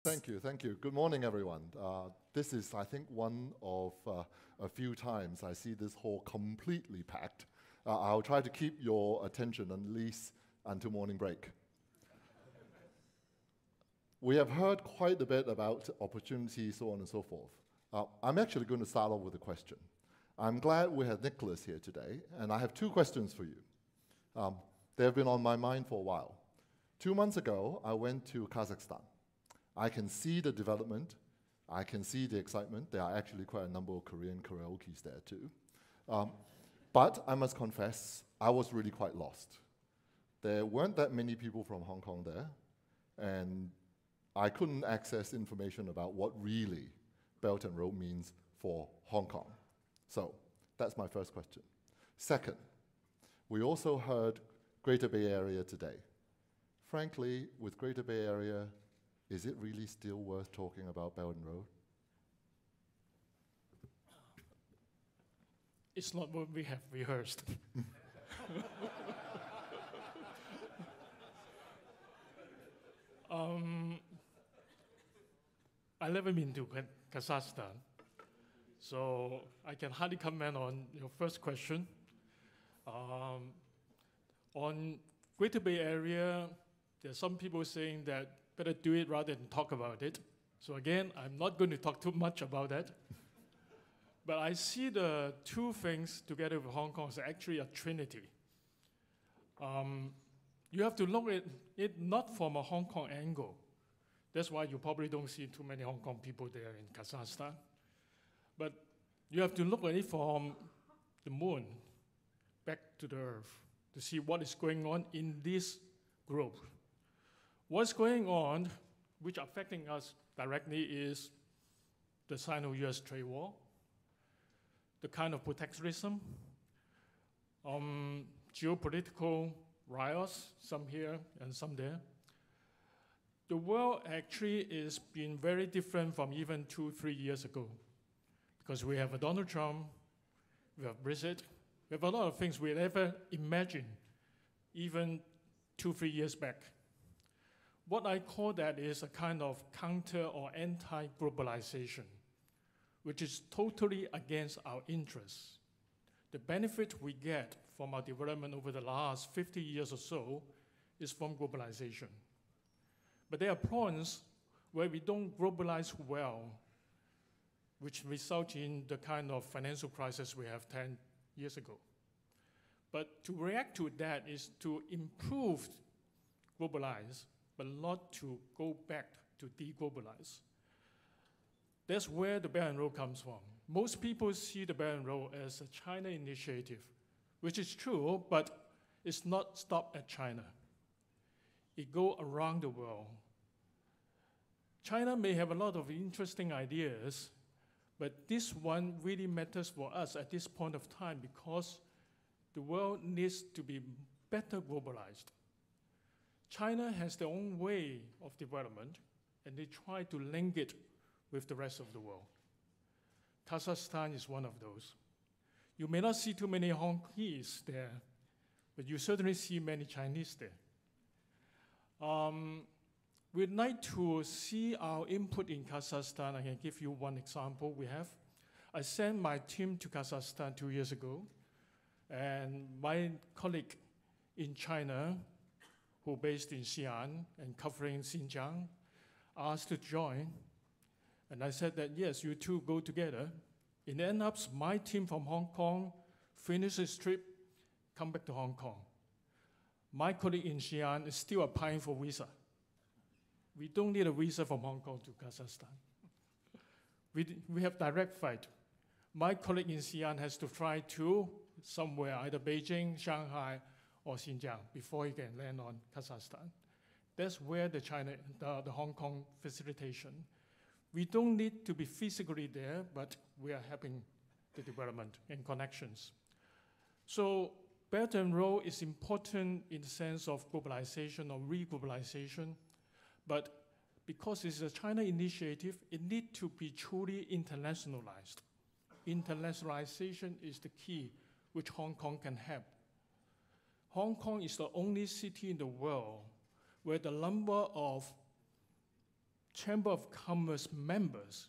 Thank you, thank you. Good morning, everyone. This is, I think, one of a few times I see this hall completely packed. I'll try to keep your attention at least until morning break. We have heard quite a bit about opportunities, so on and so forth. I'm actually going to start off with a question. I'm glad we have Nicholas here today, and I have two questions for you. They have been on my mind for a while. 2 months ago, I went to Kazakhstan. I can see the development. I can see the excitement. There are actually quite a number of Korean karaokes there too. But I must confess, I was really quite lost. There weren't that many people from Hong Kong there, and I couldn't access information about what really Belt and Road means for Hong Kong. So that's my first question. Second, we also heard Greater Bay Area today. Frankly, with Greater Bay Area, is it really still worth talking about Belt and Road? It's not what we have rehearsed. I never been to Kazakhstan, so I can hardly comment on your first question. On Greater Bay Area, there are some people saying that better do it rather than talk about it. So again, I'm not going to talk too much about that. But I see the two things together with Hong Kong as actually a trinity. You have to look at it not from a Hong Kong angle. That's why you probably don't see too many Hong Kong people there in Kazakhstan. But you have to look at it from the moon back to the earth to see what is going on in this group. What's going on, which affecting us directly, is the Sino-US trade war, the kind of protectionism, geopolitical riots, some here and some there. The world actually is being very different from even 2-3 years ago, because we have a Donald Trump, we have Brexit, we have a lot of things we never imagined even 2-3 years back. What I call that is a kind of counter or anti-globalization, which is totally against our interests. The benefit we get from our development over the last 50 years or so is from globalization. But there are points where we don't globalize well, which result in the kind of financial crisis we have 10 years ago. But to react to that is to improve globalize, but not to go back to deglobalize. That's where the Belt and Road comes from. Most people see the Belt and Road as a China initiative, which is true, but it's not stopped at China. It goes around the world. China may have a lot of interesting ideas, but this one really matters for us at this point of time because the world needs to be better globalized. China has their own way of development, and they try to link it with the rest of the world. Kazakhstan is one of those. You may not see too many Hongkies there, but you certainly see many Chinese there. We'd like to see our input in Kazakhstan. I can give you one example we have. I sent my team to Kazakhstan 2 years ago, and my colleague in China, who based in Xi'an and covering Xinjiang, asked to join. And I said that, yes, you two go together. It ends up my team from Hong Kong finished his trip, come back to Hong Kong. My colleague in Xi'an is still applying for visa. We don't need a visa from Hong Kong to Kazakhstan. We have direct flight. My colleague in Xi'an has to fly to somewhere, either Beijing, Shanghai, or Xinjiang before he can land on Kazakhstan. That's where the Hong Kong facilitation. We don't need to be physically there, but we are helping the development and connections. So Belt and Road is important in the sense of globalization or re-globalization, but because it's a China initiative, it needs to be truly internationalized. Internationalization is the key which Hong Kong can help. Hong Kong is the only city in the world where the number of Chamber of Commerce members,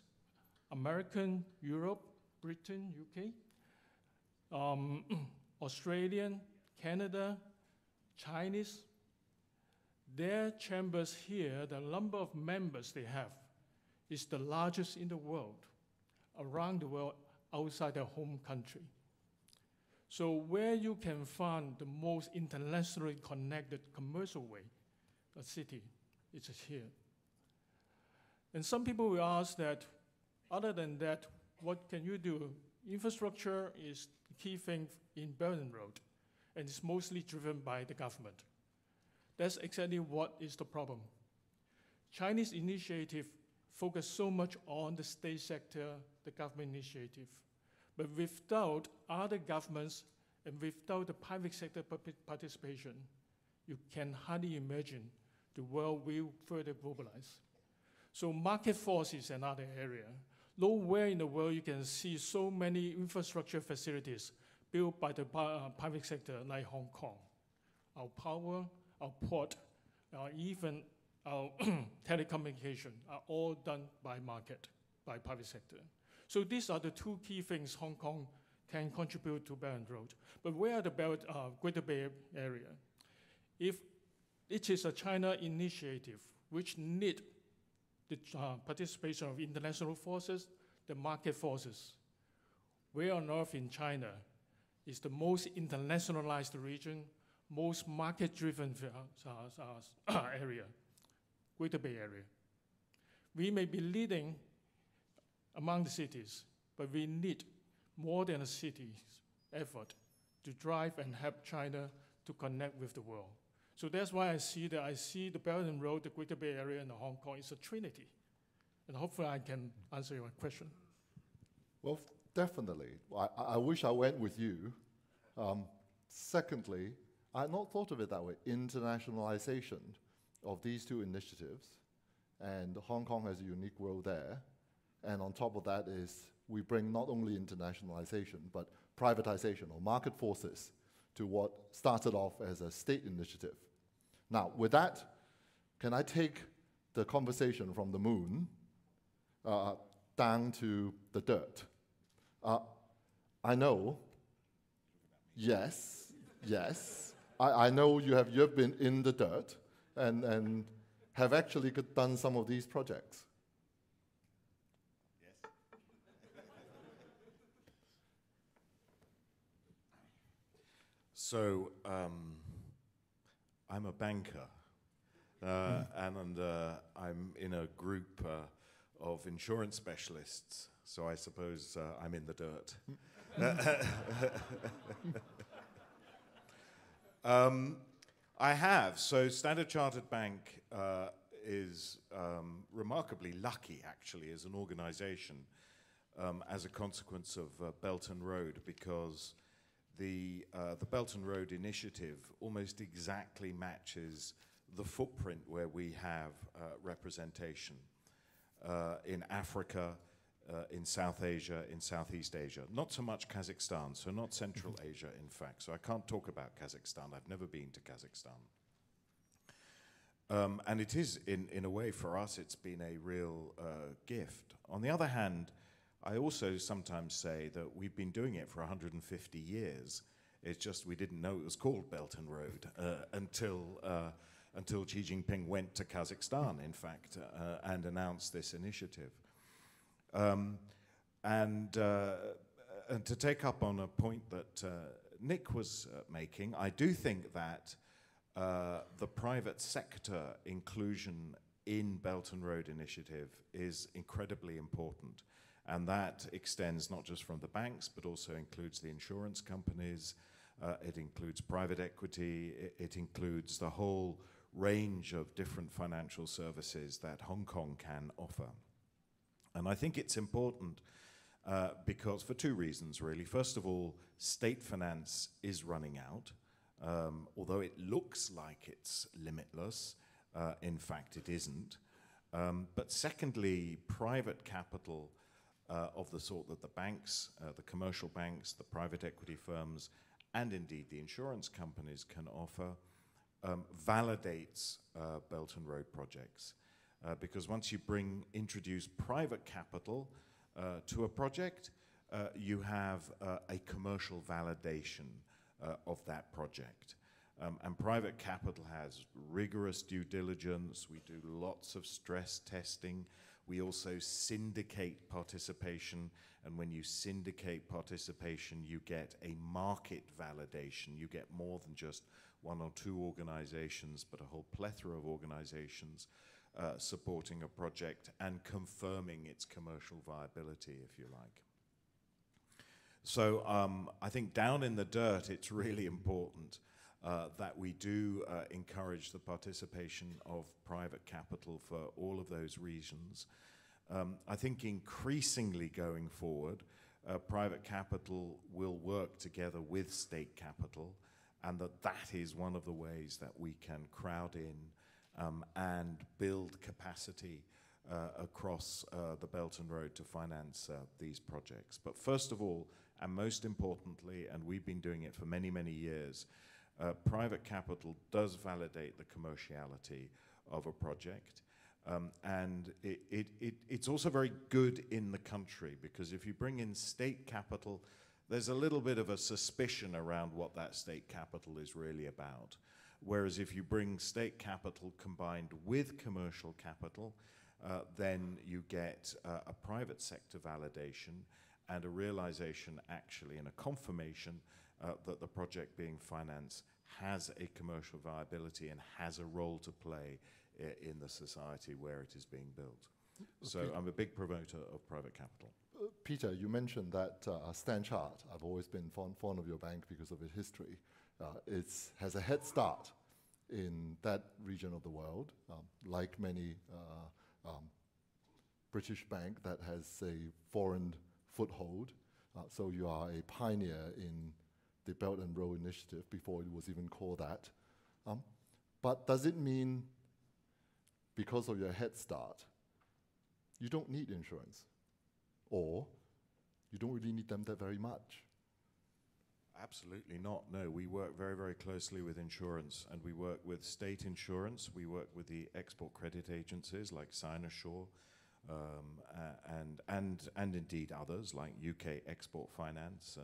American, Europe, Britain, UK, Australian, Canada, Chinese, their chambers here, the number of members they have is the largest in the world, around the world, outside their home country. So where you can find the most internationally connected commercial way, a city, it's here. And some people will ask that, other than that, what can you do? Infrastructure is the key thing in Belt and Road, and it's mostly driven by the government. That's exactly what is the problem. Chinese initiative focus so much on the state sector, the government initiative, but without other governments and without the private sector participation, you can hardly imagine the world will further globalize. So market force is another area. Nowhere in the world you can see so many infrastructure facilities built by the private sector like Hong Kong. Our power, our port, even our telecommunication are all done by market, by private sector. So these are the two key things Hong Kong can contribute to Belt and Road. But where are the Greater Bay Area? If it is a China initiative which need the participation of international forces, the market forces, where on earth in China is the most internationalized region, most market-driven area, Greater Bay Area. We may be leading among the cities, but we need more than a city's effort to drive and help China to connect with the world. So that's why I see the Belt and Road, the Greater Bay Area, and Hong Kong is a trinity. And hopefully I can answer your question. Well, definitely. I wish I went with you. Secondly, I had not thought of it that way. Internationalization of these two initiatives, and Hong Kong has a unique role there. And on top of that is we bring not only internationalization, but privatization or market forces to what started off as a state initiative. Now, with that, can I take the conversation from the moon down to the dirt? I know, yes. I know you have been in the dirt and have actually done some of these projects. Yes. So I'm a banker, and I'm in a group of insurance specialists, so I suppose I'm in the dirt. I have. So Standard Chartered Bank is remarkably lucky, actually, as an organization, as a consequence of Belt and Road, because the Belt and Road initiative almost exactly matches the footprint where we have representation in Africa, in South Asia, in Southeast Asia. Not so much Kazakhstan, so not Central Asia, in fact. So I can't talk about Kazakhstan. I've never been to Kazakhstan. And it is, in a way, for us, it's been a real gift. On the other hand, I also sometimes say that we've been doing it for 150 years. It's just we didn't know it was called Belt and Road until Xi Jinping went to Kazakhstan, in fact, and announced this initiative. And to take up on a point that Nick was making, I do think that the private sector inclusion in Belt and Road Initiative is incredibly important. And that extends not just from the banks, but also includes the insurance companies, it includes private equity, it includes the whole range of different financial services that Hong Kong can offer. And I think it's important because for two reasons, really. First of all, state finance is running out. Although it looks like it's limitless, in fact it isn't. But secondly, private capital of the sort that the banks, the commercial banks, the private equity firms, and indeed the insurance companies can offer, validates Belt and Road projects. because once you introduce private capital to a project, you have a commercial validation of that project. And private capital has rigorous due diligence. We do lots of stress testing. We also syndicate participation. And when you syndicate participation, you get a market validation. You get more than just one or two organizations, but a whole plethora of organizations supporting a project and confirming its commercial viability, if you like. So I think down in the dirt, it's really important that we do encourage the participation of private capital for all of those reasons. I think increasingly going forward, private capital will work together with state capital, and that is one of the ways that we can crowd in and build capacity across the Belt and Road to finance these projects. But first of all, and most importantly, and we've been doing it for many, many years, private capital does validate the commerciality of a project. And it's also very good in the country, because if you bring in state capital, there's a little bit of a suspicion around what that state capital is really about. Whereas if you bring state capital combined with commercial capital, then you get a private sector validation and a realization, actually, and a confirmation that the project being financed has a commercial viability and has a role to play in the society where it is being built. So I'm a big promoter of private capital. Peter, you mentioned that Standard Chartered, I've always been fond of your bank because of its history. It has a head start in that region of the world, like many British bank that has a foreign foothold. So you are a pioneer in the Belt and Road Initiative before it was even called that. But does it mean, because of your head start, you don't need insurance? Or you don't really need them that very much? Absolutely not, no. We work very, very closely with insurance, and we work with state insurance. We work with the export credit agencies like Sinosure, and indeed others like UK Export Finance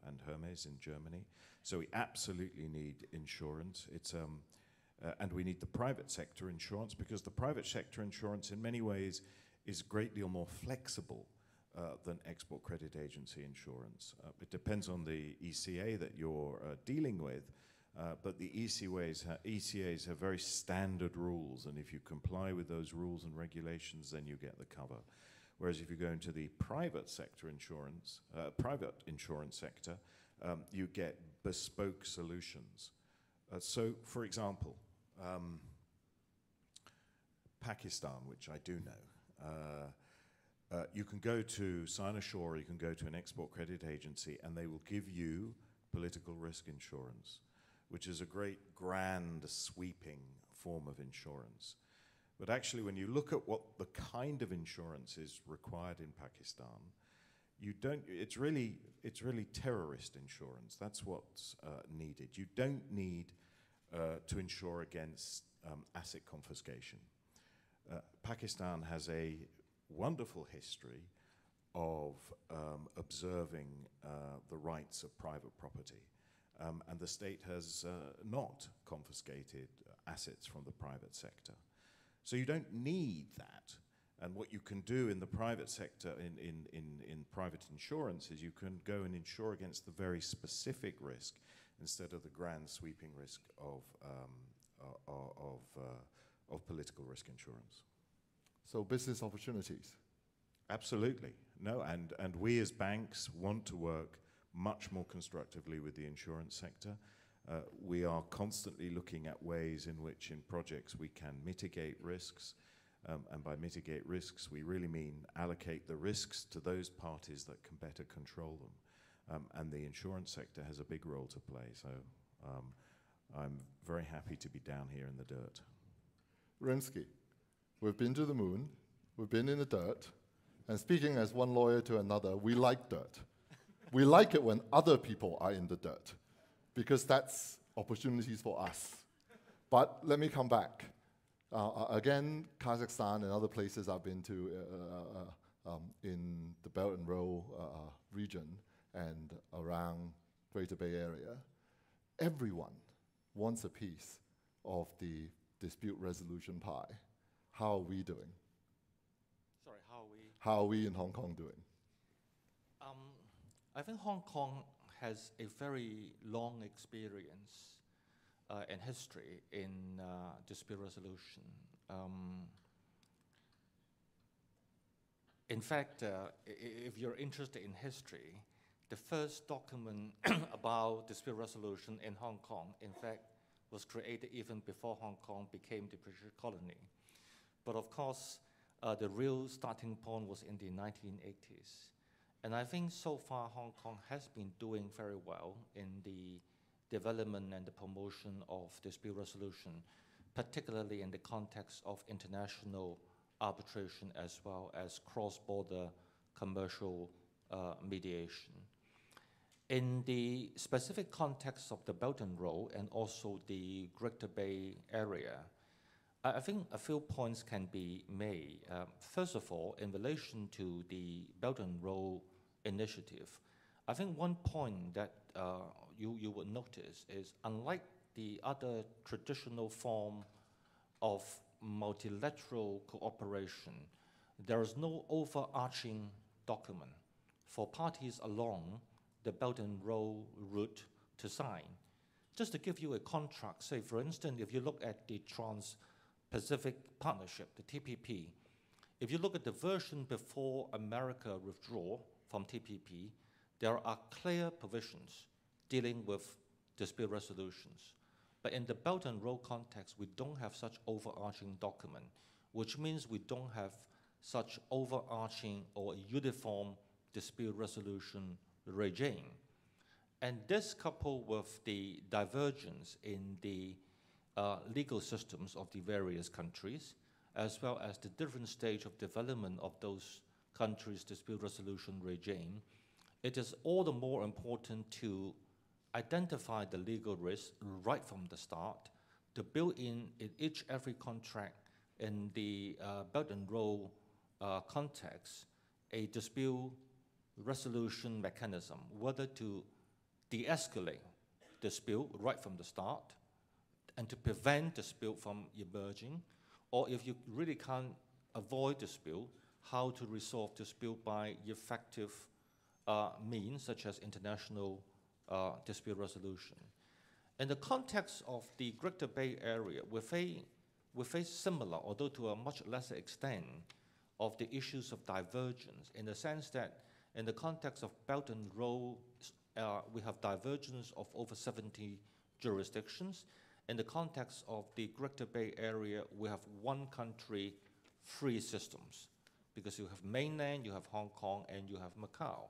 and Hermes in Germany. So we absolutely need insurance. It's and we need the private sector insurance, because the private sector insurance in many ways is a great deal more flexible than export credit agency insurance. It depends on the ECA that you're dealing with, but the ECAs have very standard rules, and if you comply with those rules and regulations, then you get the cover. Whereas if you go into the private sector insurance, sector, you get bespoke solutions. So, for example, Pakistan, which I do know, you can go to Sinosure, or you can go to an export credit agency, and they will give you political risk insurance, which is a great, grand, sweeping form of insurance. But actually, when you look at what the kind of insurance is required in Pakistan, it's really terrorist insurance. That's what's needed. You don't need to insure against asset confiscation. Pakistan has a wonderful history of observing the rights of private property. And the state has not confiscated assets from the private sector. So you don't need that. And what you can do in the private sector, in private insurance, is you can go and insure against the very specific risk instead of the grand sweeping risk of political risk insurance. So business opportunities. Absolutely. No, and we as banks want to work much more constructively with the insurance sector. We are constantly looking at ways in which in projects we can mitigate risks. And by mitigate risks, we really mean allocate the risks to those parties that can better control them. And the insurance sector has a big role to play. So I'm very happy to be down here in the dirt. Rimsky, we've been to the moon, we've been in the dirt, and speaking as one lawyer to another, we like dirt. We like it when other people are in the dirt, because that's opportunities for us. But let me come back. Again, Kazakhstan and other places I've been to in the Belt and Road region and around Greater Bay Area, everyone wants a piece of the dispute resolution pie. How are we doing? Sorry, how are we? How are we in Hong Kong doing? I think Hong Kong has a very long experience and history in dispute resolution. In fact, if you're interested in history, the first document about dispute resolution in Hong Kong, in fact, was created even before Hong Kong became the British colony. But of course, the real starting point was in the 1980s. And I think so far Hong Kong has been doing very well in the development and the promotion of dispute resolution, particularly in the context of international arbitration as well as cross-border commercial mediation. In the specific context of the Belt and Road and also the Greater Bay Area, I think a few points can be made. First of all, in relation to the Belt and Road initiative, I think one point that you would notice is, unlike the other traditional form of multilateral cooperation, there is no overarching document for parties along the Belt and Road route to sign. Just to give you a contract, say for instance, if you look at the Trans-Pacific Partnership, the TPP, if you look at the version before America withdrew from TPP, there are clear provisions dealing with dispute resolutions. But in the Belt and Road context, we don't have such overarching document, which means we don't have such overarching or uniform dispute resolution regime. And this, coupled with the divergence in the legal systems of the various countries, as well as the different stage of development of those countries' dispute resolution regime, it is all the more important to identify the legal risk right from the start, to build in every contract in the Belt and Road context a dispute resolution mechanism, whether to de-escalate dispute right from the start and to prevent dispute from emerging, or if you really can't avoid dispute, how to resolve dispute by effective means such as international dispute resolution. In the context of the Greater Bay Area, we face similar, although to a much lesser extent, of the issues of divergence, in the sense that in the context of Belt and Road, we have divergence of over 70 jurisdictions. In the context of the Greater Bay Area, we have one country, three systems, because you have mainland, you have Hong Kong, and you have Macau.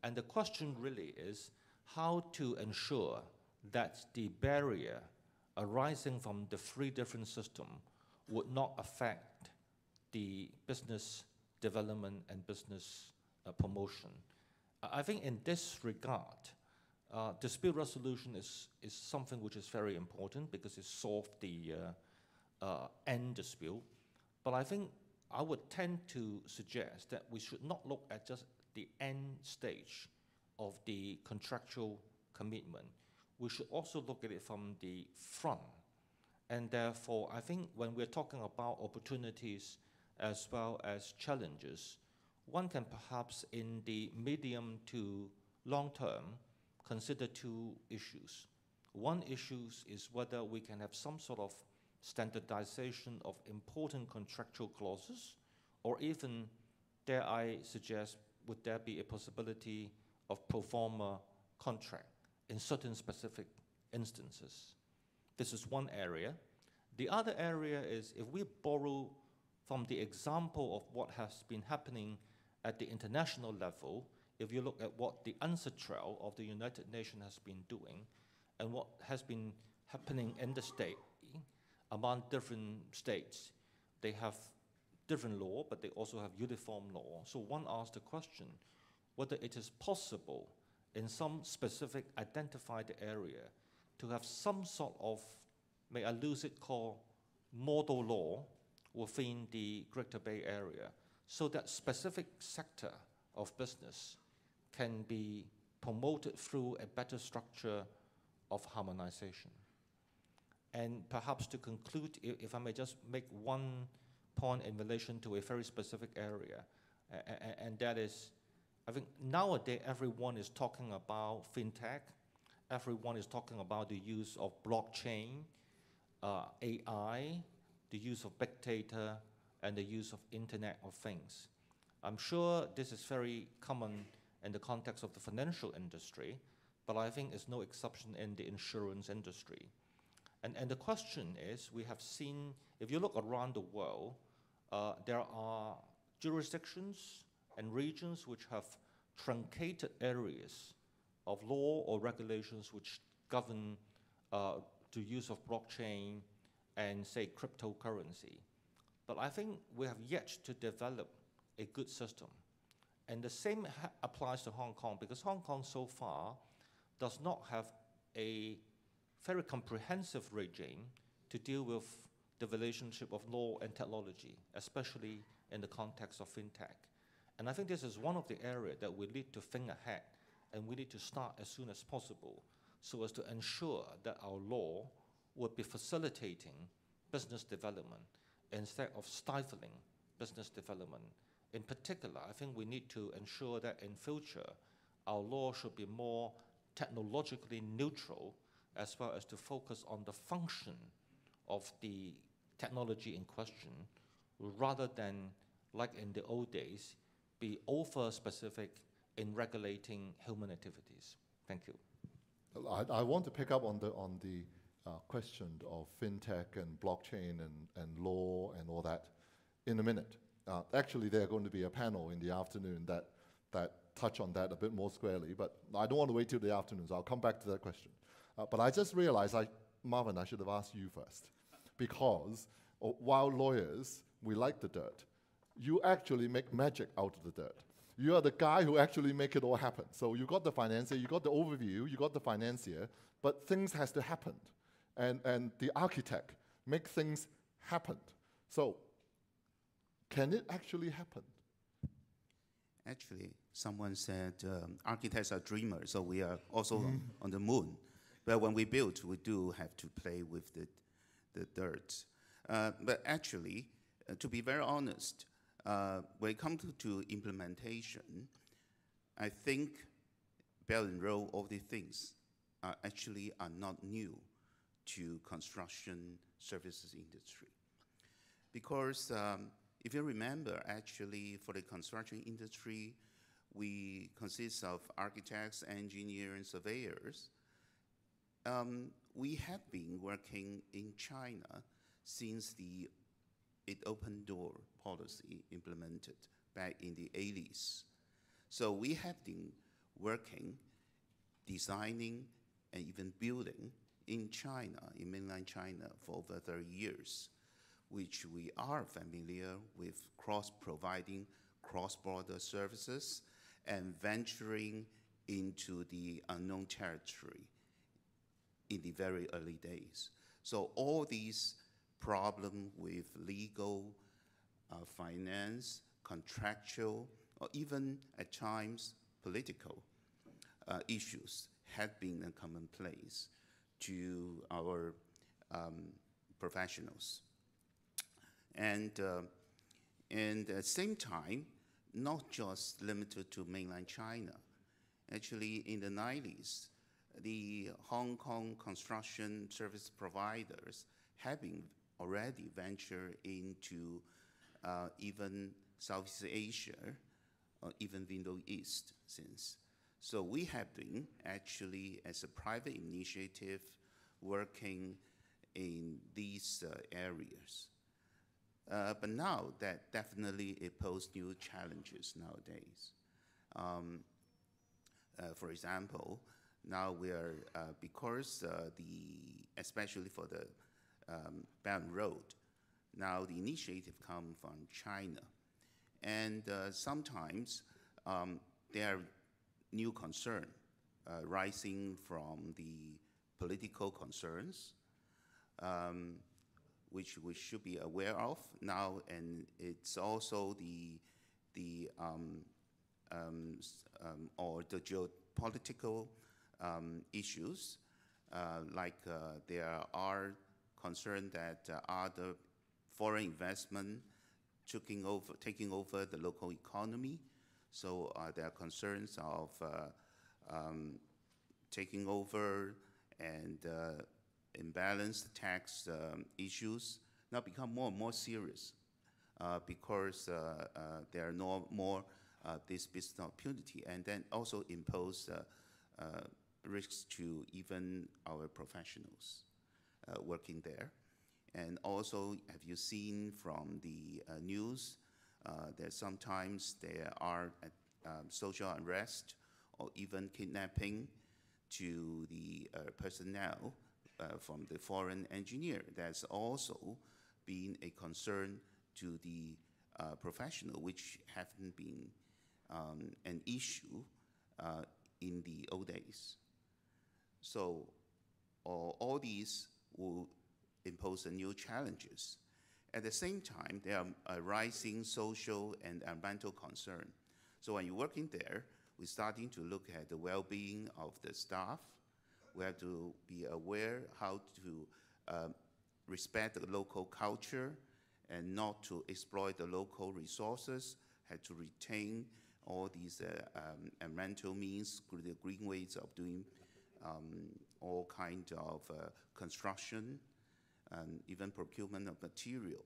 And the question really is how to ensure that the barrier arising from the three different systems would not affect the business development and business promotion. I think in this regard, dispute resolution is something which is very important because it solves the end dispute. But I think I would tend to suggest that we should not look at just the end stage of the contractual commitment. We should also look at it from the front. And therefore, I think when we're talking about opportunities as well as challenges, one can perhaps in the medium to long term consider two issues. One issue is whether we can have some sort of standardization of important contractual clauses, or even, dare I suggest, would there be a possibility of pro forma contract in certain specific instances? This is one area. The other area is if we borrow from the example of what has been happening at the international level, if you look at what the UNCITRAL of the United Nations has been doing and what has been happening in the state among different states, they have different law, but they also have uniform law. So one asks the question whether it is possible in some specific identified area to have some sort of, may I lose it, called model law within the Greater Bay Area so that specific sector of business can be promoted through a better structure of harmonization. And perhaps to conclude, if I may just make one point in relation to a very specific area, and that is, I think nowadays everyone is talking about fintech, everyone is talking about the use of blockchain, AI, the use of big data, and the use of Internet of Things. I'm sure this is very common in the context of the financial industry, but I think it's no exception in the insurance industry. And the question is, we have seen, if you look around the world, there are jurisdictions and regions which have truncated areas of law or regulations which govern the use of blockchain and, say, cryptocurrency. But I think we have yet to develop a good system. And the same applies to Hong Kong, because Hong Kong so far does not have a very comprehensive regime to deal with the relationship of law and technology, especially in the context of fintech. And I think this is one of the areas that we need to think ahead, and we need to start as soon as possible so as to ensure that our law would be facilitating business development instead of stifling business development. In particular, I think we need to ensure that in future, our law should be more technologically neutral, as well as to focus on the function of the technology in question, rather than, like in the old days, be over-specific in regulating human activities. Thank you. I want to pick up on the question of fintech and blockchain and law and all that in a minute. Actually, there's going to be a panel in the afternoon that touch on that a bit more squarely, but I don't want to wait till the afternoon, so I'll come back to that question. But I just realized, Marvin, I should have asked you first, because while lawyers, we like the dirt, you actually make magic out of the dirt. You are the guy who actually make it all happen. So you got the financier, you got the overview, you got the financier, but things has to happen. And the architect make things happen. So can it actually happen? Actually, someone said architects are dreamers, so we are also on the moon. But when we build, we do have to play with the dirt. But actually, to be very honest, when it comes to implementation, I think Belt and Road, all these things are not new to construction services industry. Because if you remember, actually, for the construction industry, we consist of architects, engineers, and surveyors. We have been working in China since the open door policy implemented back in the 80s. So we have been working, designing, and even building in China, in mainland China, for over 30 years, which we are familiar with providing cross-border services and venturing into the unknown territory in the very early days. So all these problems with legal, finance, contractual, or even at times political issues have been a commonplace to our professionals. And at the same time, not just limited to mainland China. Actually, in the 90s, the Hong Kong construction service providers have been already ventured into even Southeast Asia, or even Middle East since. So we have been actually, as a private initiative, working in these areas. But now that definitely it poses new challenges nowadays. For example, now we are, because especially for the Belt and Road, now the initiative comes from China. And sometimes there are new concerns rising from the political concerns. which we should be aware of now, and it's also or the geopolitical issues, like there are concerns that other foreign investment taking over the local economy. So there are concerns of taking over and imbalanced tax issues now become more and more serious because there are no more this business opportunity, and then also impose risks to even our professionals working there. And also, have you seen from the news that sometimes there are social unrest or even kidnapping to the personnel from the foreign engineer? That's also been a concern to the professional, which haven't been an issue in the old days. So all these will impose new challenges. At the same time, there are rising social and environmental concern. So when you're working there, we're starting to look at the well-being of the staff. We have to be aware how to respect the local culture and not to exploit the local resources, had to retain all these environmental means, the green ways of doing all kinds of construction, and even procurement of material.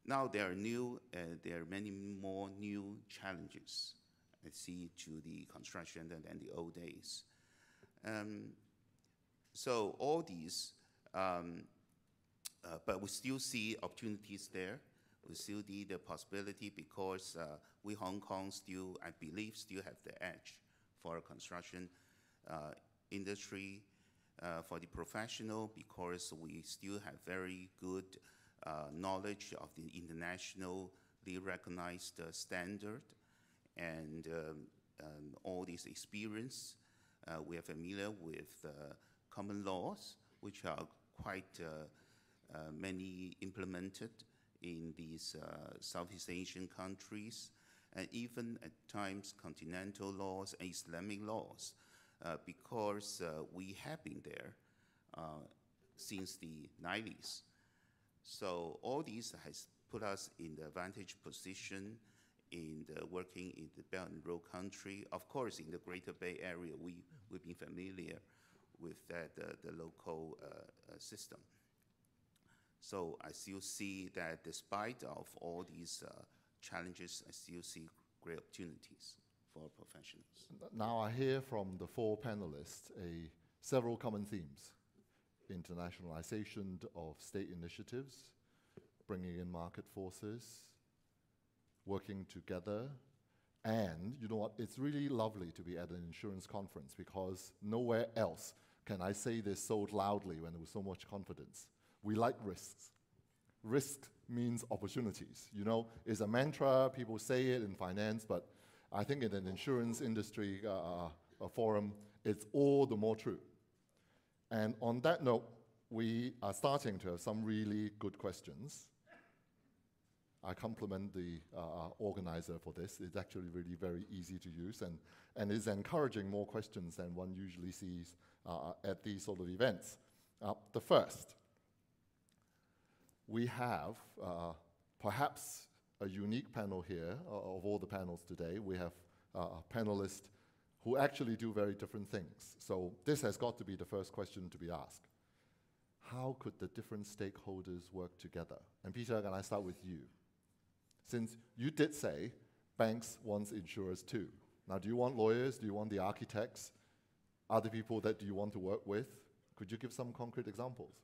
Now there are many more new challenges I see to the construction than the old days. So all these, but we still see opportunities there. We still see the possibility because we Hong Kong still, I believe, still have the edge for construction industry, for the professional, because we still have very good knowledge of the internationally recognized standard and all this experience. We are familiar with common laws, which are quite many implemented in these Southeast Asian countries, and even at times continental laws and Islamic laws, because we have been there since the 90s. So all these has put us in the advantage position in working in the Belt and Road country. Of course, in the Greater Bay Area, we've been familiar with that, the local system. So I still see that despite of all these challenges, I still see great opportunities for professionals. Now I hear from the four panelists several common themes: internationalization of state initiatives, bringing in market forces, working together, and you know what, it's really lovely to be at an insurance conference because nowhere else can I say this so loudly when with so much confidence. We like risks. Risk means opportunities. You know, it's a mantra, people say it in finance, but I think in an insurance industry forum, it's all the more true. And on that note, we are starting to have some really good questions. I compliment the organizer for this. It's actually really very easy to use and is encouraging more questions than one usually sees at these sort of events. The first, we have perhaps a unique panel here of all the panels today. We have panelists who actually do very different things. So this has got to be the first question to be asked. How could the different stakeholders work together? And Peter, can I start with you? Since you did say banks want insurers too. Now, do you want lawyers? Do you want the architects? Other people that you want to work with? Could you give some concrete examples?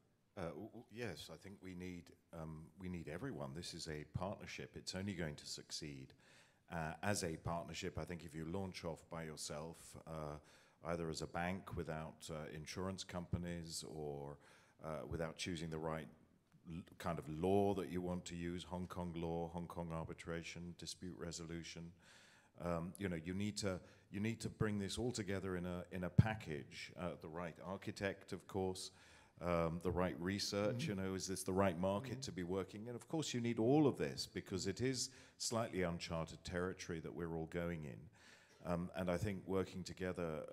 Yes, I think we need everyone. This is a partnership. It's only going to succeed as a partnership. I think if you launch off by yourself, either as a bank without insurance companies or without choosing the right kind of law that you want to use, Hong Kong law, Hong Kong arbitration, dispute resolution, you know, you need to bring this all together in a package. The right architect, of course. the right research, you know, is this the right market to be working in? Of course, you need all of this because it is slightly uncharted territory that we're all going in. And I think working together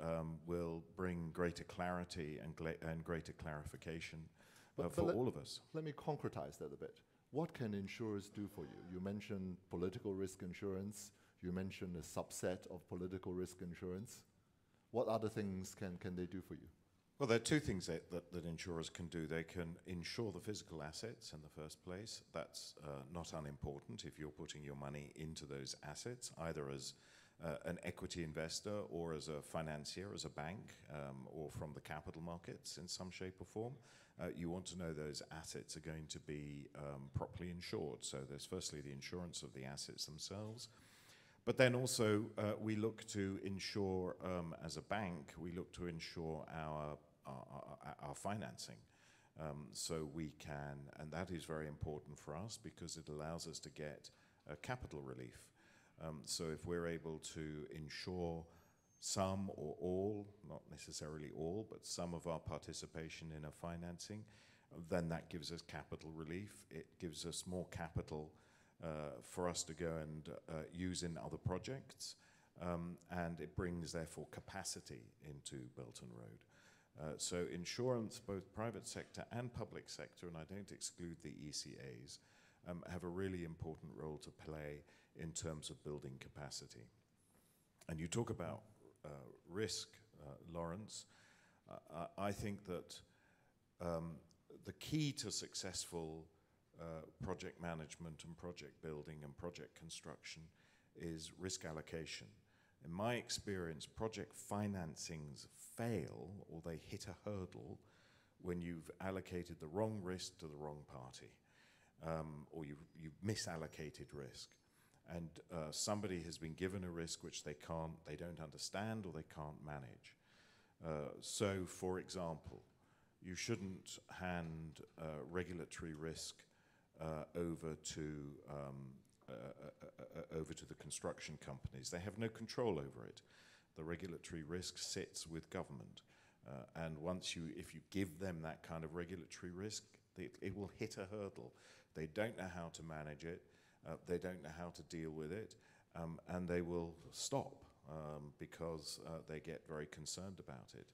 will bring greater clarity and greater clarification for all of us. Let me concretize that a bit. What can insurers do for you? You mentioned political risk insurance. You mentioned a subset of political risk insurance. What other things can they do for you? Well, there are two things that insurers can do. They can insure the physical assets in the first place. That's not unimportant if you're putting your money into those assets, either as an equity investor or as a financier, as a bank, or from the capital markets in some shape or form. You want to know those assets are going to be properly insured. So there's firstly the insurance of the assets themselves. But then also we look to insure, as a bank, we look to insure our financing. So we can, and that is very important for us because it allows us to get capital relief. So if we're able to insure some or all, not necessarily all, but some of our participation in a financing, then that gives us capital relief. It gives us more capital for us to go and use in other projects, and it brings, therefore, capacity into Belton Road. So insurance, both private sector and public sector, and I don't exclude the ECAs, have a really important role to play in terms of building capacity. And you talk about risk, Laurence. I think that the key to successful project management and project building and project construction is risk allocation. In my experience, project financings fail or they hit a hurdle when you've allocated the wrong risk to the wrong party, or you've misallocated risk. And somebody has been given a risk which they don't understand or they can't manage. So, for example, you shouldn't hand regulatory risk over to the construction companies. They have no control over it. The regulatory risk sits with government, and if you give them that kind of regulatory risk, it will hit a hurdle. They don't know how to manage it. They don't know how to deal with it, and they will stop because they get very concerned about it.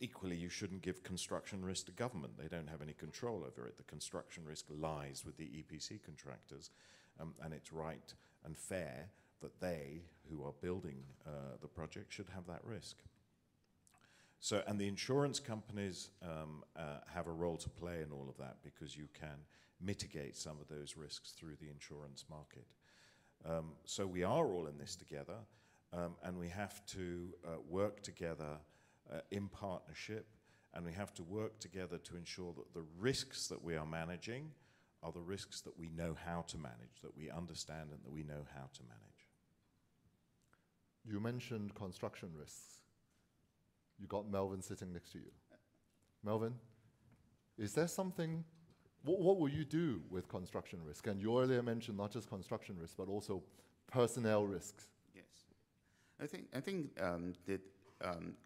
Equally, you shouldn't give construction risk to government. They don't have any control over it. The construction risk lies with the EPC contractors, and it's right and fair that they, who are building the project, should have that risk. So, and the insurance companies have a role to play in all of that because you can mitigate some of those risks through the insurance market. So we are all in this together, and we have to work together in partnership, and we have to work together to ensure that the risks that we are managing are the risks that we know how to manage, that we understand and that we know how to manage. You mentioned construction risks. You got Melvin sitting next to you. Melvin, is there something, what will you do with construction risk? And you earlier mentioned not just construction risk, but also personnel risks. Yes. I think that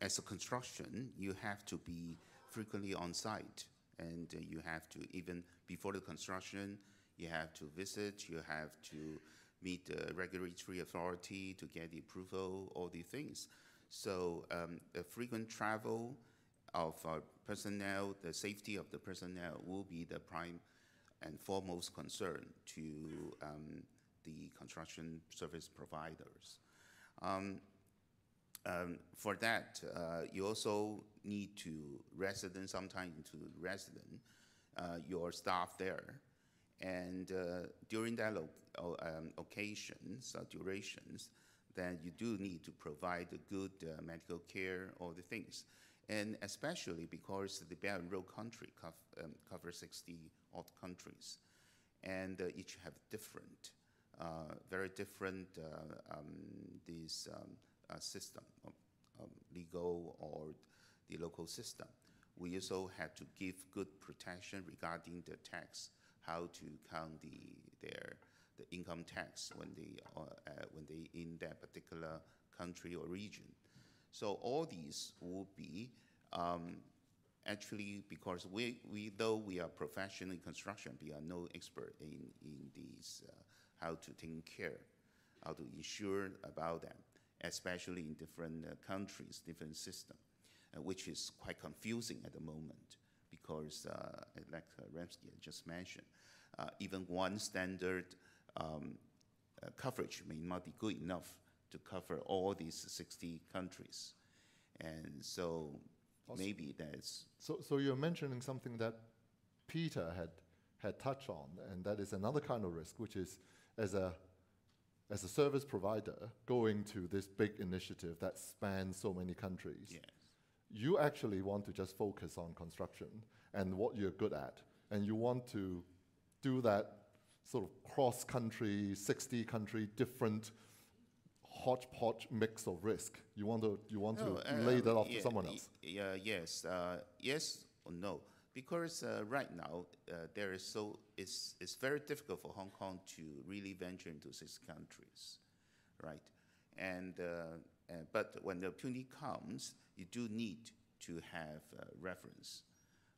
as a construction, you have to be frequently on site, and you have to, even before the construction, you have to visit, you have to meet the regulatory authority to get the approval, all these things. So the frequent travel of our personnel, the safety of the personnel will be the prime and foremost concern to the construction service providers. For that, you also need to sometimes to resident your staff there. And during that occasions, durations, then you do need to provide a good medical care, all the things. And especially because the Belt and Road country covers 60-odd countries, and each have different, very different system of legal or the local system. We also have to give good protection regarding the tax, how to count the income tax when they in that particular country or region. So all these will be actually, because though we are professional in construction, we are no expert in these, how to take care, how to insure about them, especially in different countries, different system, which is quite confusing at the moment because, like Rimsky just mentioned, even one standard coverage may not be good enough to cover all these 60 countries. And so maybe that's... So you're mentioning something that Peter had touched on, and that is another kind of risk, which is as a service provider going to this big initiative that spans so many countries, Yes. you actually want to just focus on construction and what you're good at, and you want to do that sort of cross-country, 60-country, different hodgepodge mix of risk. You want to lay that off to someone else. Yes, yes or no? Because right now it's very difficult for Hong Kong to really venture into 6 countries, right? And but when the opportunity comes, you do need to have reference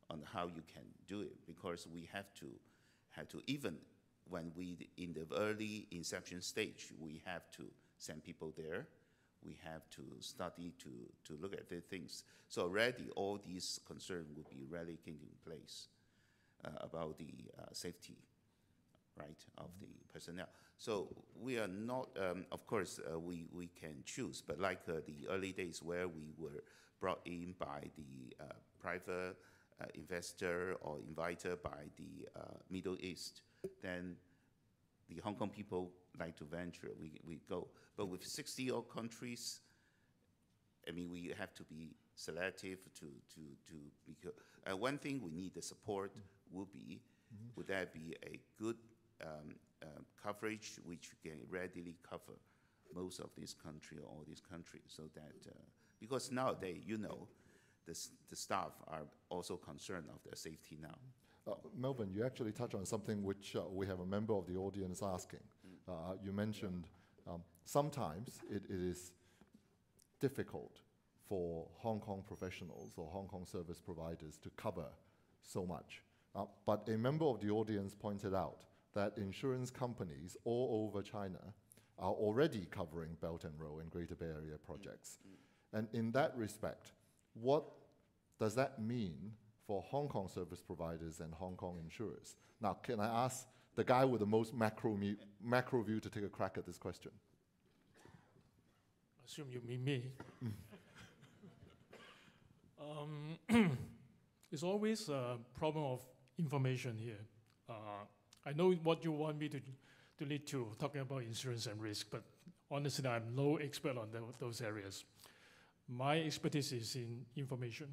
on how you can do it, because we have to even when we in the early inception stage, we have to send people there. We have to study to look at the things. So already all these concerns will be really taking place about the safety, right, of the personnel. So we are not, of course, we can choose, but like the early days where we were brought in by the private investor or invited by the Middle East, then the Hong Kong people like to venture, we go. But with 60 odd countries, I mean, we have to be selective because one thing we need the support will be, would that be a good coverage which can readily cover most of this country or all these countries, so that, because nowadays, you know, the staff are also concerned of their safety now. Melvin, you actually touched on something which we have a member of the audience asking. You mentioned sometimes it is difficult for Hong Kong professionals or Hong Kong service providers to cover so much. But a member of the audience pointed out that insurance companies all over China are already covering Belt and Road and Greater Bay Area projects. And in that respect, what does that mean for Hong Kong service providers and Hong Kong insurers? Now, can I ask the guy with the most macro view to take a crack at this question? I assume you mean me. It's always a problem of information here. I know what you want me to lead to, talking about insurance and risk, but honestly, I'm no expert on those areas. My expertise is in information.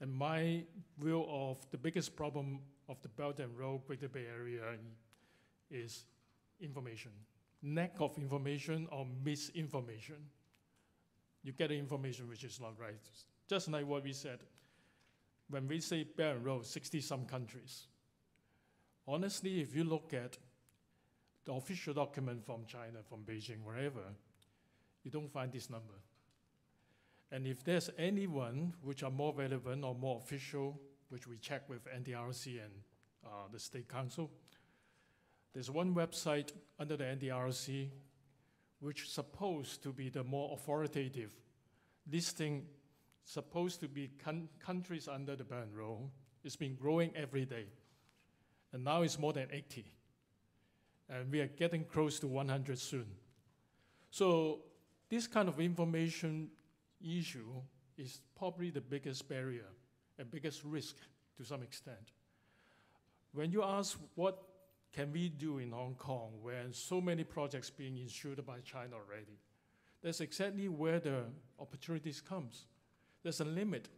And my view of the biggest problem of the Belt and Road Greater Bay Area is information. Lack of information or misinformation. You get the information which is not right. Just like what we said, when we say Belt and Road, 60-some countries. Honestly, if you look at the official document from China, from Beijing, wherever, you don't find this number. And if there's anyone which are more relevant or more official, which we check with NDRC and the State Council, there's one website under the NDRC which is supposed to be the more authoritative listing, supposed to be countries under the Belt and Road. It's been growing every day. And now it's more than 80. And we are getting close to 100 soon. So this kind of information issue is probably the biggest barrier and biggest risk to some extent. When you ask what can we do in Hong Kong when so many projects being insured by China already, that's exactly where the opportunities comes. There's a limit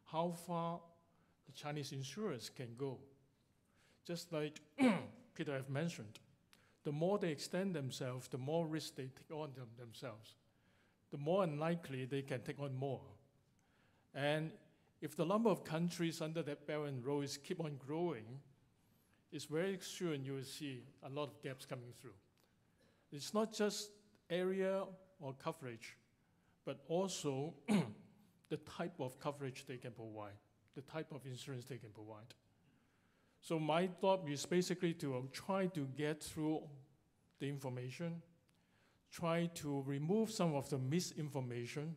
how far the Chinese insurers can go. Just like Peter have mentioned, the more they extend themselves, the more risk they take on themselves. The more unlikely they can take on more. And if the number of countries under that Belt and Road is keep on growing, it's very soon you will see a lot of gaps coming through. It's not just area or coverage, but also the type of coverage they can provide, the type of insurance they can provide. So my thought is basically to try to get through the information, try to remove some of the misinformation.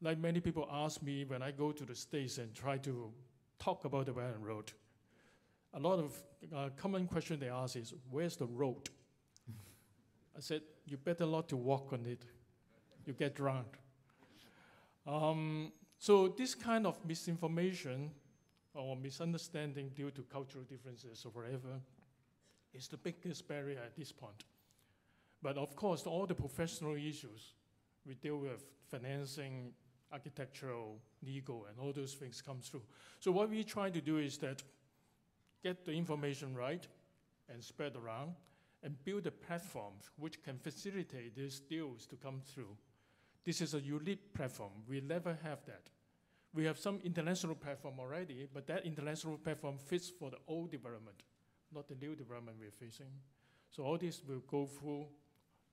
Like many people ask me when I go to the States and try to talk about the Belt and Road. A lot of common question they ask is, where's the road? I said, you better not to walk on it. You get drowned. So this kind of misinformation or misunderstanding due to cultural differences or whatever is the biggest barrier at this point. But of course, all the professional issues we deal with, financing, architectural, legal, and all those things come through. So what we try to do is that get the information right and spread around and build a platform which can facilitate these deals to come through. This is a unique platform. We never have that. We have some international platform already, but that international platform fits for the old development, not the new development we're facing. So all this will go through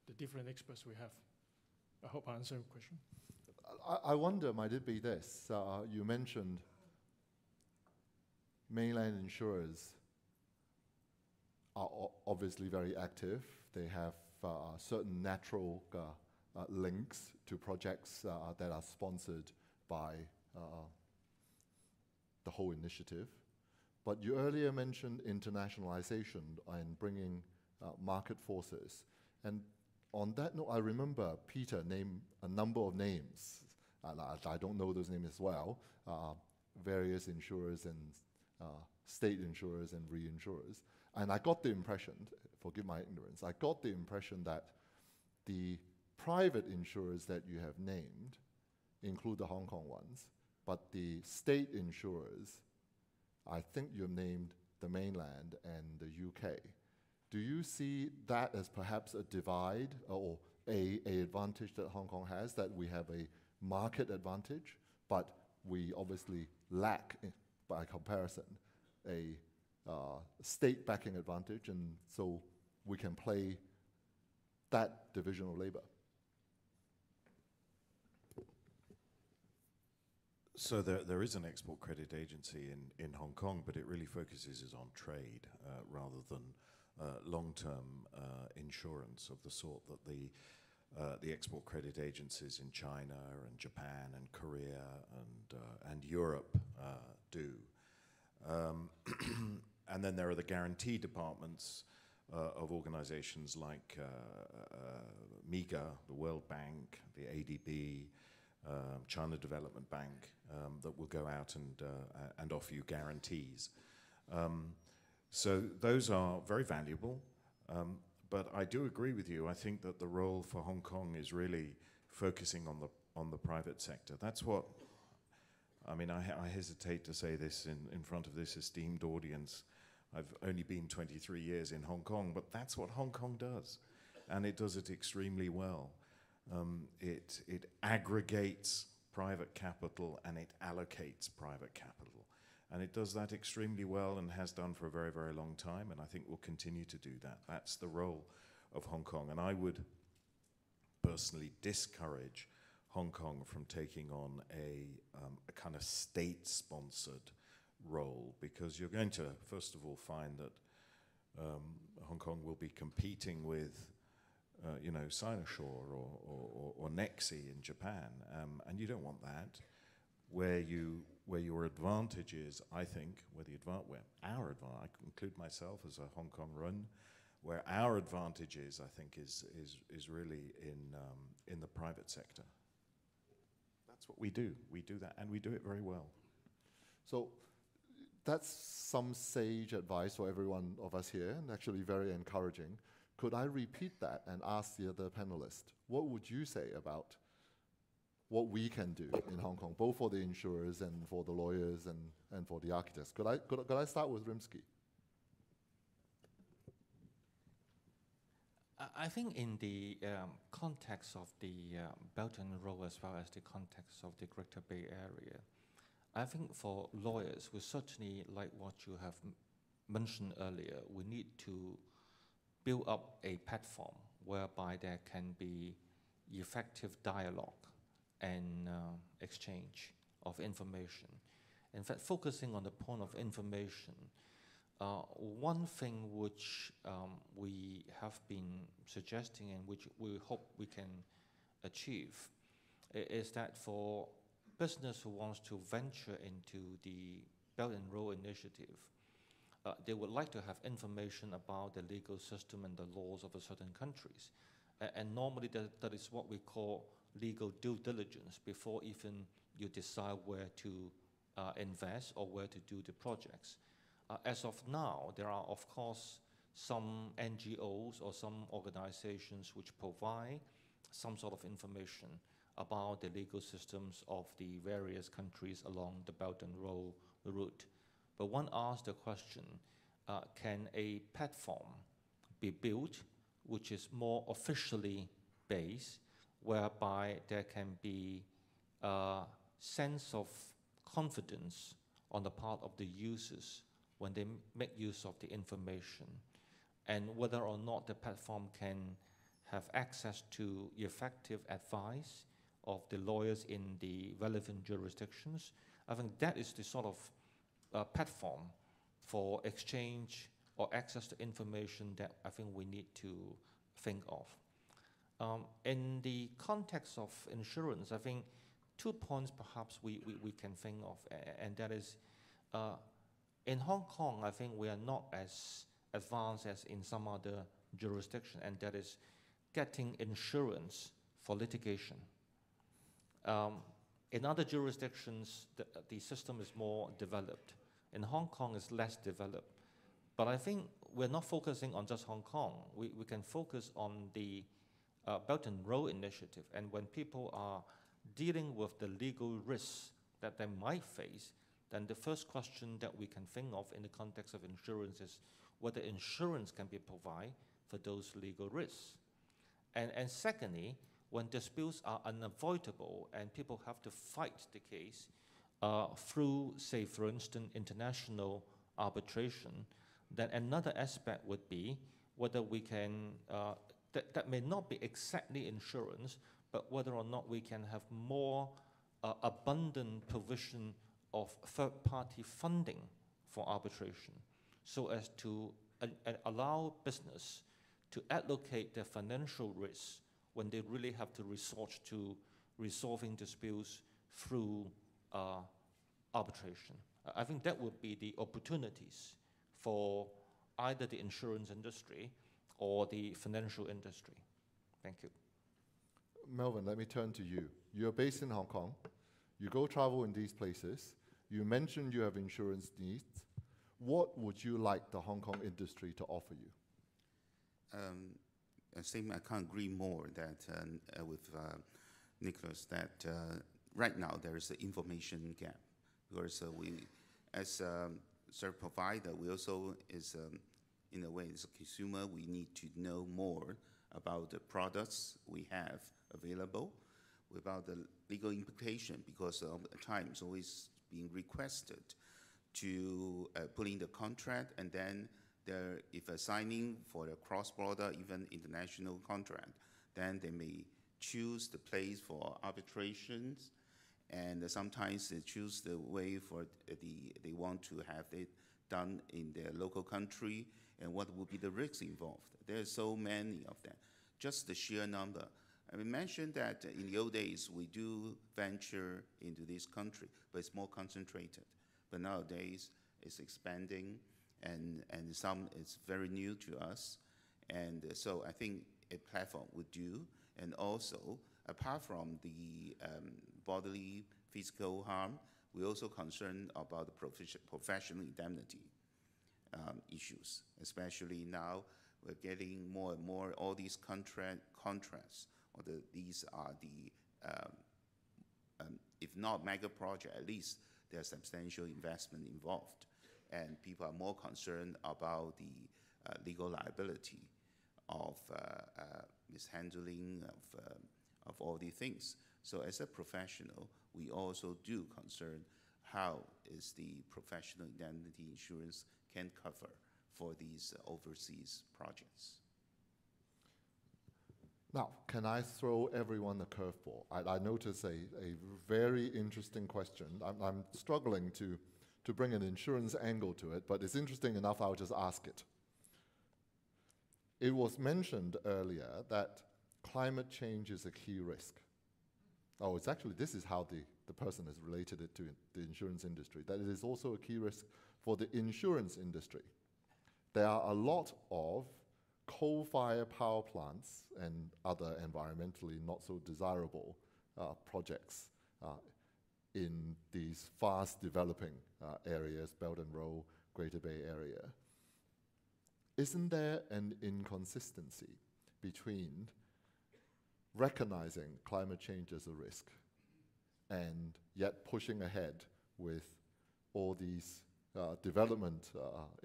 the different experts we have. I hope I answered your question. I wonder, might it be this? You mentioned mainland insurers are obviously very active. They have certain natural links to projects that are sponsored by the whole initiative. But you earlier mentioned internationalization and bringing market forces. And on that note, I remember Peter named a number of names. I don't know those names as well. Various insurers and state insurers and reinsurers. And I got the impression, forgive my ignorance, I got the impression that the private insurers that you have named include the Hong Kong ones, but the state insurers, I think you've named the mainland and the UK. Do you see that as perhaps a divide or a advantage that Hong Kong has, that we have a market advantage, but we obviously lack, by comparison, a state backing advantage, and so we can play that division of labor? So there is an export credit agency in Hong Kong, but it really focuses on trade rather than long-term insurance of the sort that the export credit agencies in China and Japan and Korea and Europe do. And then there are the guarantee departments of organizations like MIGA, the World Bank, the ADB, China Development Bank, that will go out and offer you guarantees. So those are very valuable, but I do agree with you. I think that the role for Hong Kong is really focusing on the private sector. That's what, I mean, I hesitate to say this in front of this esteemed audience. I've only been 23 years in Hong Kong, but that's what Hong Kong does, and it does it extremely well. It aggregates private capital and it allocates private capital. And it does that extremely well and has done for a very, very long time, and I think will continue to do that. That's the role of Hong Kong. And I would personally discourage Hong Kong from taking on a kind of state-sponsored role, because you're going to, first of all, find that Hong Kong will be competing with you know, Sinosure or Nexi in Japan, and you don't want that. Where your advantage is, I think, I include myself as a Hong Kong run, where our advantage is, I think, is really in the private sector. That's what we do. We do that, and we do it very well. So that's some sage advice for every one of us here, and actually very encouraging. Could I repeat that and ask the other panelists, what would you say about what we can do in Hong Kong, both for the insurers and for the lawyers and for the architects? Could I start with Rimsky? I think in the context of the Belt and Road as well as the context of the Greater Bay Area, I think for lawyers, we certainly, like what you have mentioned earlier, we need to build up a platform whereby there can be effective dialogue and exchange of information. In fact, focusing on the point of information, one thing which we have been suggesting and which we hope we can achieve is that for business who wants to venture into the Belt and Road Initiative, they would like to have information about the legal system and the laws of a certain countries. And normally that is what we call legal due diligence before even you decide where to invest or where to do the projects. As of now, there are, of course, some NGOs or some organizations which provide some sort of information about the legal systems of the various countries along the Belt and Road route. But one asks the question, can a platform be built which is more officially based, whereby there can be a sense of confidence on the part of the users when they make use of the information, and whether or not the platform can have access to effective advice of the lawyers in the relevant jurisdictions. I think that is the sort of platform for exchange or access to information that I think we need to think of. In the context of insurance, I think 2 points perhaps we can think of, and that is, in Hong Kong, I think we are not as advanced as in some other jurisdiction, and that is getting insurance for litigation. In other jurisdictions, the system is more developed. In Hong Kong, it's less developed. But I think we're not focusing on just Hong Kong. We can focus on the Belt and Road Initiative, and when people are dealing with the legal risks that they might face, then the first question that we can think of in the context of insurance is whether insurance can be provided for those legal risks. And secondly, when disputes are unavoidable and people have to fight the case through, say, for instance, international arbitration, then another aspect would be whether we can, that may not be exactly insurance, but whether or not we can have more abundant provision of third-party funding for arbitration, so as to allow business to allocate their financial risks when they really have to resort to resolving disputes through arbitration. I think that would be the opportunities for either the insurance industry or the financial industry. Thank you. Melvin, let me turn to you. You're based in Hong Kong. You go travel in these places. You mentioned you have insurance needs. What would you like the Hong Kong industry to offer you? I can't agree more that with Nicholas that right now there is an information gap, because we, as a service provider, we also in a way, as a consumer, we need to know more about the products we have available, without the legal implication, because of the times always being requested to put in the contract, and then if a signing for a cross-border, even international contract, then they may choose the place for arbitrations, and sometimes they choose the way for they want to have it done in their local country, and what will be the risks involved. There are so many of them. Just the sheer number. I mentioned that in the old days we do venture into this country, but it's more concentrated. But nowadays it's expanding, and some it's very new to us, and so I think a platform would do. And also, apart from the bodily physical harm, we're also concerned about the professional indemnity issues. Especially now, we're getting more and more all these contracts. These are the, if not mega project, at least there's substantial investment involved, and people are more concerned about the legal liability of mishandling of all these things. So as a professional, we also do concern how is the professional indemnity insurance can cover for these overseas projects. Now, can I throw everyone a curveball? I notice a very interesting question. I'm struggling to bring an insurance angle to it, but it's interesting enough, I'll just ask it. It was mentioned earlier that climate change is a key risk. Oh, it's actually, this is how the person has related it to the insurance industry, that it is also a key risk for the insurance industry. There are a lot of coal-fired power plants and other environmentally not so desirable projects in these fast developing areas, Belt and Road, Greater Bay Area. Isn't there an inconsistency between recognizing climate change as a risk and yet pushing ahead with all these development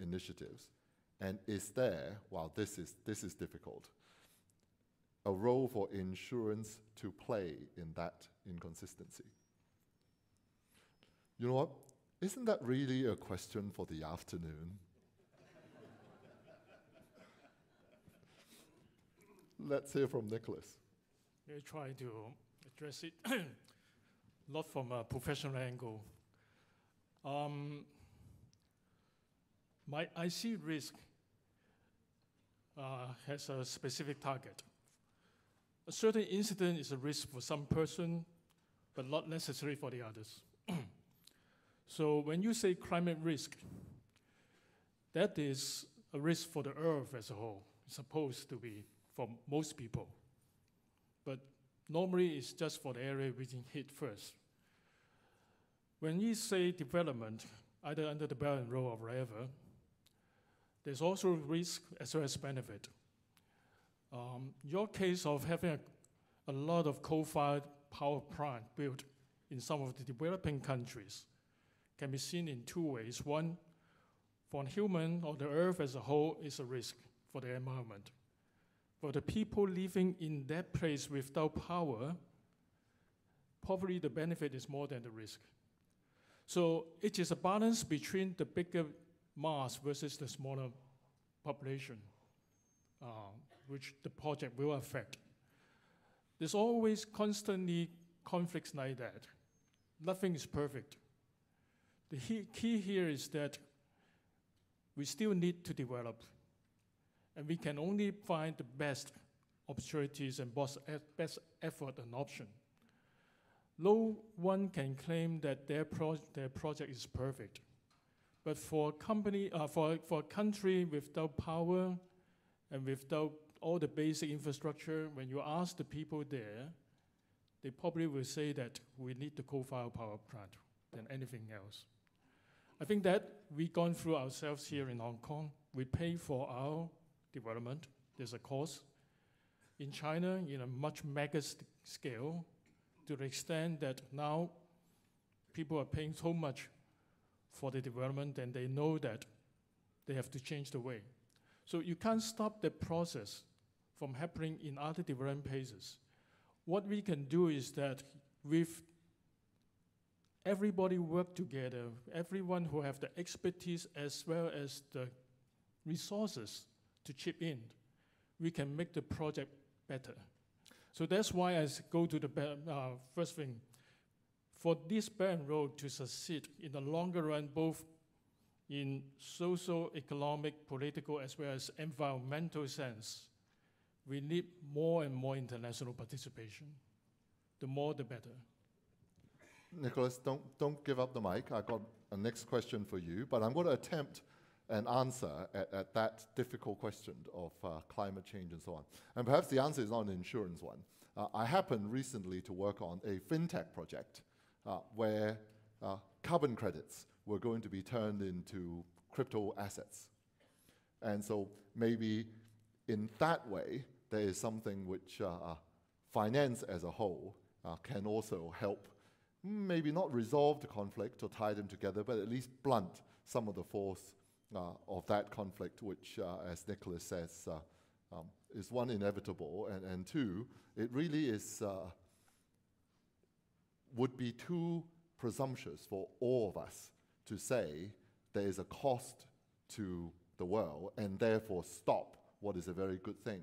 initiatives? And is there, while this is difficult, a role for insurance to play in that inconsistency? You know what? Isn't that really a question for the afternoon? Let's hear from Nicholas. I try to address it not from a professional angle. I see risk has a specific target. A certain incident is a risk for some person, but not necessary for the others. So when you say climate risk, that is a risk for the Earth as a whole. It's supposed to be for most people. But normally it's just for the area which is hit first. When you say development, either under the Belt and Road or wherever, there's also risk as well as benefit. Your case of having a lot of coal-fired power plant built in some of the developing countries can be seen in two ways. One, for human or the Earth as a whole is a risk for the environment. For the people living in that place without power, probably the benefit is more than the risk. So it is a balance between the bigger mass versus the smaller population, which the project will affect. There's always constantly conflicts like that. Nothing is perfect. The key here is that we still need to develop, and we can only find the best opportunities and best effort and option. No one can claim that their project is perfect. But for a country without power and without all the basic infrastructure, when you ask the people there, they probably will say that we need the coal-fired power plant than anything else. I think that we've gone through ourselves here in Hong Kong. We pay for our development. There's a cost. In China, in a much mega scale, to the extent that now people are paying so much for the development, and they know that they have to change the way. So you can't stop the process from happening in other development places. What we can do is that with everybody work together, everyone who have the expertise as well as the resources to chip in, we can make the project better. So that's why I go to the first thing. For this Belt and Road to succeed in the longer run, both in social, economic, political, as well as environmental sense, we need more and more international participation. The more, the better. Nicholas, don't give up the mic. I've got a next question for you, but I'm going to attempt an answer at that difficult question of climate change and so on. And perhaps the answer is not an insurance one. I happened recently to work on a fintech project where carbon credits were going to be turned into crypto assets. And so maybe in that way, there is something which finance as a whole can also help, maybe not resolve the conflict or tie them together, but at least blunt some of the force of that conflict, which, as Nicholas says, is one, inevitable, and two, it really is would be too presumptuous for all of us to say there is a cost to the world and therefore stop what is a very good thing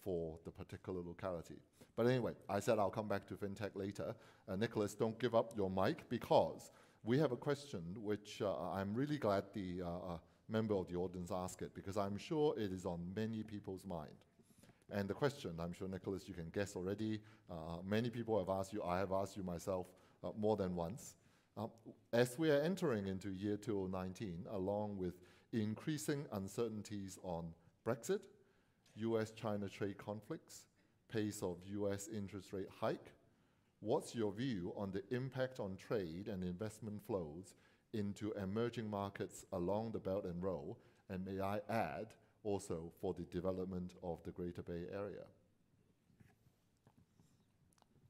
for the particular locality. But anyway, I said I'll come back to fintech later. Nicholas, don't give up your mic, because we have a question which I'm really glad the member of the audience asked it, because I'm sure it is on many people's mind. And the question, I'm sure, Nicholas, you can guess already. Many people have asked you, I have asked you myself more than once. As we are entering into year 2019, along with increasing uncertainties on Brexit, US-China trade conflicts, pace of US interest rate hike, what's your view on the impact on trade and investment flows into emerging markets along the Belt and Road, and may I add, also for the development of the Greater Bay Area?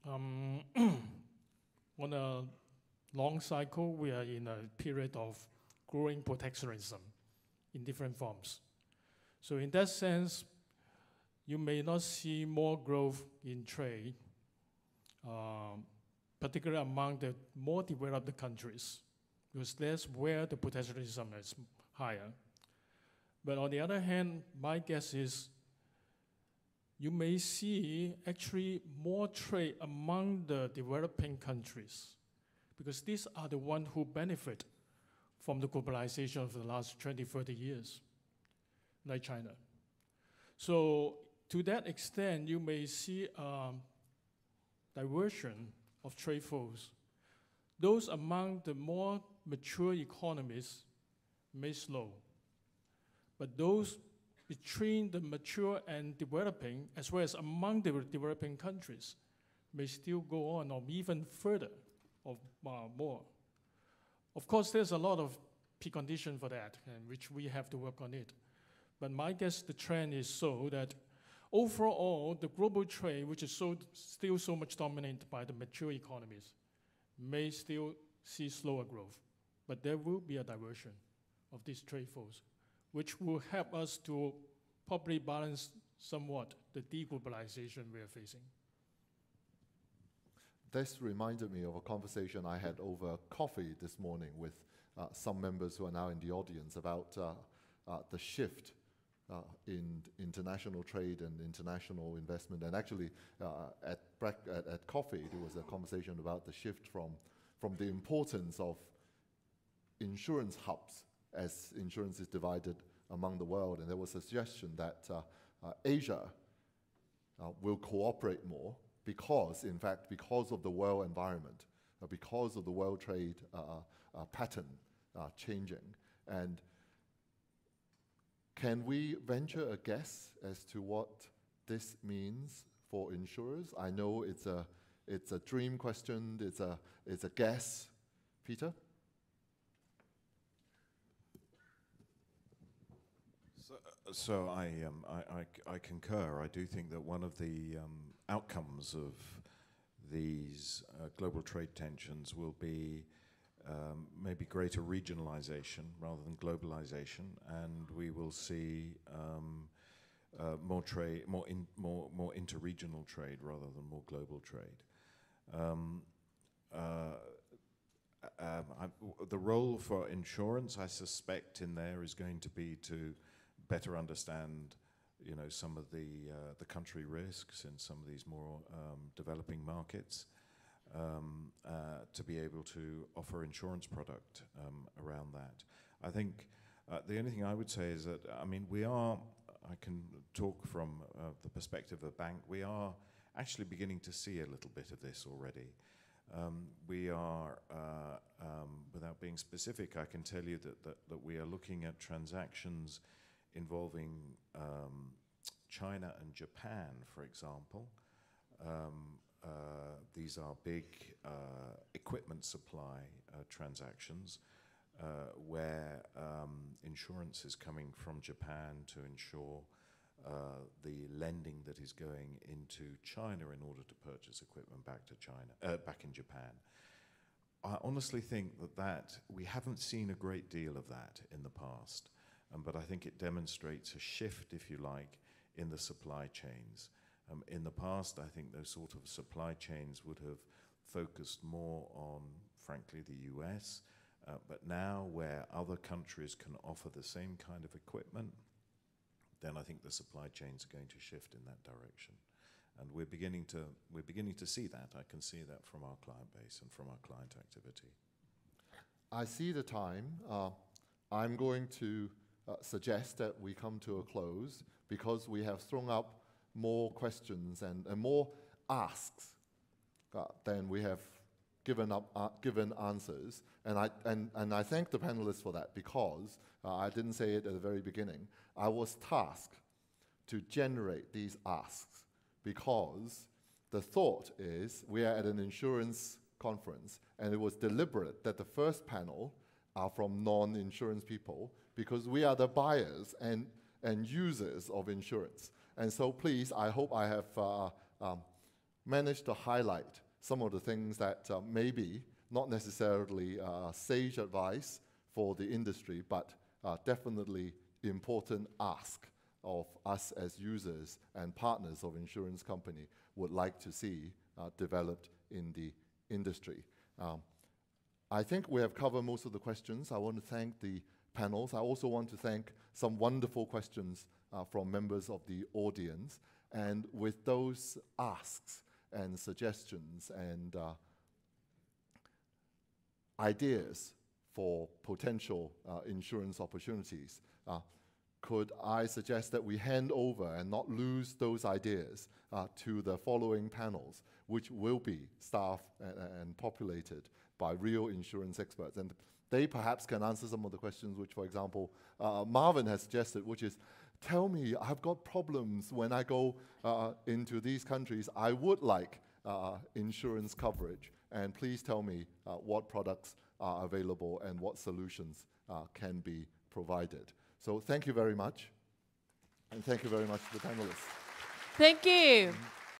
On a long cycle, we are in a period of growing protectionism in different forms. So in that sense, you may not see more growth in trade, particularly among the more developed countries, because that's where the protectionism is higher. But on the other hand, my guess is you may see actually more trade among the developing countries, because these are the ones who benefit from the globalization of the last 20, 30 years, like China. So to that extent, you may see diversion of trade flows. Those among the more mature economies may slow, but those between the mature and developing, as well as among the developing countries, may still go on or even further or more. Of course, there's a lot of precondition for that, and which we have to work on it. But my guess the trend is so that overall, the global trade, which is still so much dominated by the mature economies, may still see slower growth. But there will be a diversion of these trade flows, which will help us to probably balance somewhat the deglobalization we are facing. This reminded me of a conversation I had over coffee this morning with some members who are now in the audience about the shift in international trade and international investment. And actually, at coffee, there was a conversation about the shift from the importance of insurance hubs as insurance is divided among the world. And there was a suggestion that Asia will cooperate more because, in fact, because of the world environment, because of the world trade pattern changing. And can we venture a guess as to what this means for insurers? I know it's a dream question, it's a guess. Peter? So I concur. I do think that one of the outcomes of these global trade tensions will be maybe greater regionalization rather than globalization, and we will see more trade, more interregional trade rather than more global trade. The role for insurance, I suspect, in there is going to be to better understand, some of the country risks in some of these more developing markets, to be able to offer insurance product around that. I think the only thing I would say is that, I can talk from the perspective of a bank, we are actually beginning to see a little bit of this already. We are, without being specific, I can tell you that we are looking at transactions involving China and Japan, for example. These are big equipment supply transactions where insurance is coming from Japan to insure the lending that is going into China in order to purchase equipment back in Japan. I honestly think that we haven't seen a great deal of that in the past, but I think it demonstrates a shift, if you like, in the supply chains. In the past, I think those sort of supply chains would have focused more on, frankly, the US, but now where other countries can offer the same kind of equipment, then I think the supply chains are going to shift in that direction. And we're beginning to see that. I can see that from our client base and from our client activity. I see the time. I'm going to suggest that we come to a close because we have thrown up more questions and more asks than we have given answers. And I thank the panelists for that because I didn't say it at the very beginning. I was tasked to generate these asks because the thought is we are at an insurance conference, and it was deliberate that the first panel are from non-insurance people because we are the buyers and users of insurance. And so please, I hope I have managed to highlight some of the things that maybe not necessarily sage advice for the industry, but definitely important ask of us as users and partners of insurance company would like to see developed in the industry. I think we have covered most of the questions. I want to thank the panels. I also want to thank some wonderful questions from members of the audience. And with those asks and suggestions and ideas for potential insurance opportunities, could I suggest that we hand over and not lose those ideas to the following panels, which will be staffed and populated by real insurance experts. And they perhaps can answer some of the questions which, for example, Marvin has suggested, which is, tell me, I've got problems when I go into these countries. I would like insurance coverage, and please tell me what products are available and what solutions can be provided. So thank you very much, and thank you very much to the panelists. Thank you.